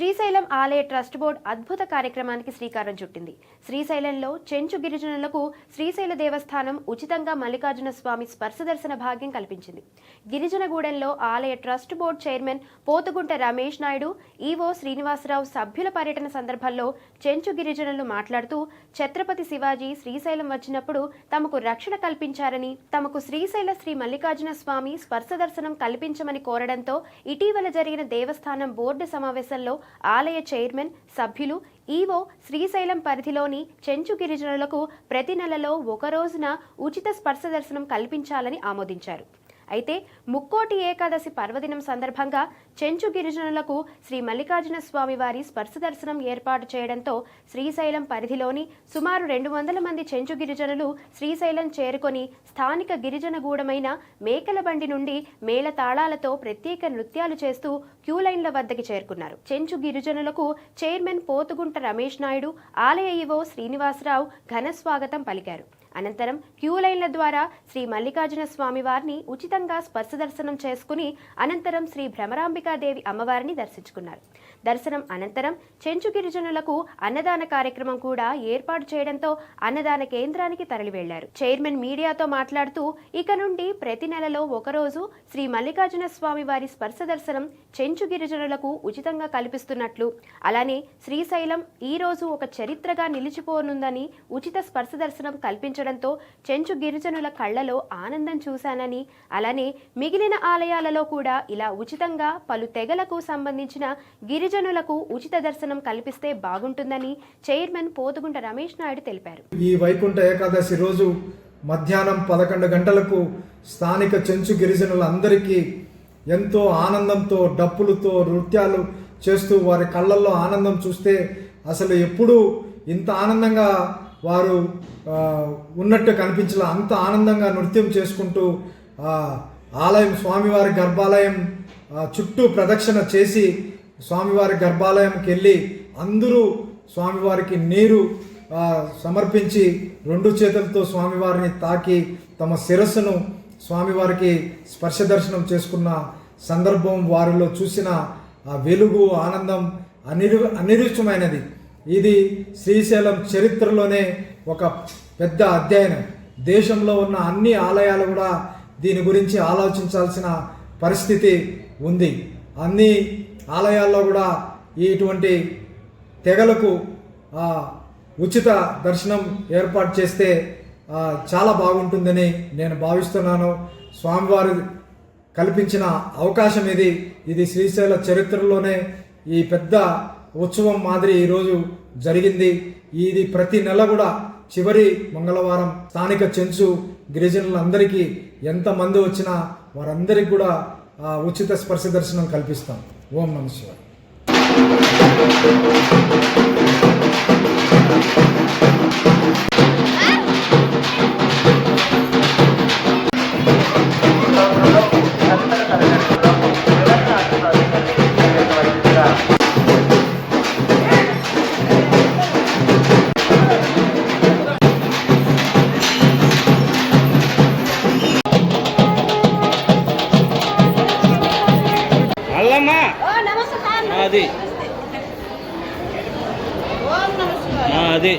శ్రీశైలం ఆలయ trust board అద్భుత కార్యక్రమానికి శ్రీకారం చుట్టింది. శ్రీశైలంలో చెంచు గిరిజనులకు శ్రీశైల దేవస్థానం ఉచితంగా మల్లికార్జున స్వామి స్పర్శ దర్శన భాగ్యం కల్పించింది. గిరిజనగూడెంలో ఆలయ trust board chairman Pothugunta Ramesh Naidu, EO Srinivasarao సభ్యుల పర్యటన సందర్భంలో చెంచు గిరిజనులు మాట్లాడుతూ ఛత్రపతి శివాజీ శ్రీశైలం వచ్చినప్పుడు తమకు రక్షణ కల్పించారని, తమకు శ్రీశైల శ్రీ మల్లికార్జున స్వామి స్పర్శ దర్శనం కల్పించమని కోరడంతో ఇటీవల జరిగిన దేవస్థానం బోర్డు సమావేశంలో ఆలయ చైర్మన్, సభ్యులు, ఈవో శ్రీశైలం పరిధిలోని చెంచు గిరిజనులకు ప్రతి నెలలో ఒక రోజున ఉచిత స్పర్శ దర్శనం కల్పించాలని ఆమోదించారు. అయితే ముక్కోటి ఏకాదశి పర్వదినం సందర్భంగా చెంచు గిరిజనులకు శ్రీ మల్లికార్జున స్వామి వారి స్పర్శ దర్శనం ఏర్పాటు చేయడంతో శ్రీశైలం పరిధిలోని సుమారు 200 మంది చెంచు గిరిజనులు శ్రీశైలం చేరుకొని స్థానిక గిరిజనగూడమైన మేకలబండి నుండి మేళ తాళాలతో ప్రత్యేక నృత్యాలు చేస్తూ క్యూలైన్ల వద్దకి చేరుకున్నారు. చెంచు గిరిజనులకు చైర్మన్ పోతుగుంట రమేష్ నాయుడు, ఆలయ ఈవో శ్రీనివాసరావు ఘన స్వాగతం పలికారు. అనంతరం క్యూలైన్ల ద్వారా శ్రీ మల్లికార్జున స్వామి వారిని ఉచితంగా స్పర్శ దర్శనం చేసుకుని అనంతరం శ్రీ భ్రమరాంబికాదేవి అమ్మవారిని దర్శించుకున్నారు. దర్శనం అనంతరం చెంచు గిరిజనులకు అన్నదాన కార్యక్రమం కూడా ఏర్పాటు చేయడంతో అన్నదాన కేంద్రానికి తరలి వెళ్లారు. చైర్మన్ మీడియాతో మాట్లాడుతూ ఇక నుండి ప్రతి నెలలో ఒకరోజు శ్రీ మల్లికార్జున స్వామి వారి స్పర్శ దర్శనం చెంచు గిరిజనులకు ఉచితంగా కల్పిస్తున్నట్లు, అలానే శ్రీశైలం ఈ రోజు ఒక చరిత్రగా నిలిచిపోనుందని, ఉచిత స్పర్శ దర్శనం కల్పించడంతో చెంచు గిరిజనుల కళ్లలో ఆనందం చూశానని, అలానే మిగిలిన ఆలయాలలో కూడా ఇలా ఉచితంగా పలు తెగలకు సంబంధించిన గిరిజనులకు ఉచిత దర్శనం కల్పిస్తే బాగుంటుందని చైర్మన్ పోతుగుంట రమేష్ నాయుడు తెలిపారు. ఈ వైకుంఠ ఏకాదశి రోజు మధ్యాహ్నం 11 గంటలకు స్థానిక చెంచు గిరిజనులందరికీ ఎంతో ఆనందంతో డప్పులతో నృత్యాలు చేస్తూ వారి కళ్ళల్లో ఆనందం చూస్తే అసలు ఎప్పుడూ ఇంత ఆనందంగా వారు ఉన్నట్టు కనిపించలే. అంత ఆనందంగా నృత్యం చేసుకుంటూ ఆలయం స్వామివారి గర్భాలయం చుట్టూ ప్రదక్షిణ చేసి స్వామివారి గర్భాలయంకి వెళ్ళి అందరూ స్వామివారికి నీరు సమర్పించి 2 చేతులతో స్వామివారిని తాకి తమ శిరస్సును స్వామివారికి స్పర్శ దర్శనం చేసుకున్న సందర్భం వారిలో చూసిన ఆ వెలుగు, ఆనందం అనిరుష్టమైనది. ఇది శ్రీశైలం చరిత్రలోనే ఒక పెద్ద అధ్యయనం. దేశంలో ఉన్న అన్ని ఆలయాలు కూడా దీని గురించి ఆలోచించాల్సిన పరిస్థితి ఉంది. అన్ని ఆలయాల్లో కూడా ఇటువంటి తెగలకు ఉచిత దర్శనం ఏర్పాటు చేస్తే చాలా బాగుంటుందని నేను భావిస్తున్నాను. స్వామివారు కల్పించిన అవకాశం ఇది శ్రీశైల చరిత్రలోనే ఈ పెద్ద ఉత్సవం మాదిరి ఈరోజు జరిగింది. ఇది ప్రతి నెల కూడా చివరి మంగళవారం స్థానిక చెంచు గిరిజనులందరికీ ఎంతమంది వచ్చినా వారందరికీ కూడా ఉచిత స్పర్శ దర్శనం కల్పిస్తాం. ఓం నమః శివాయ. అది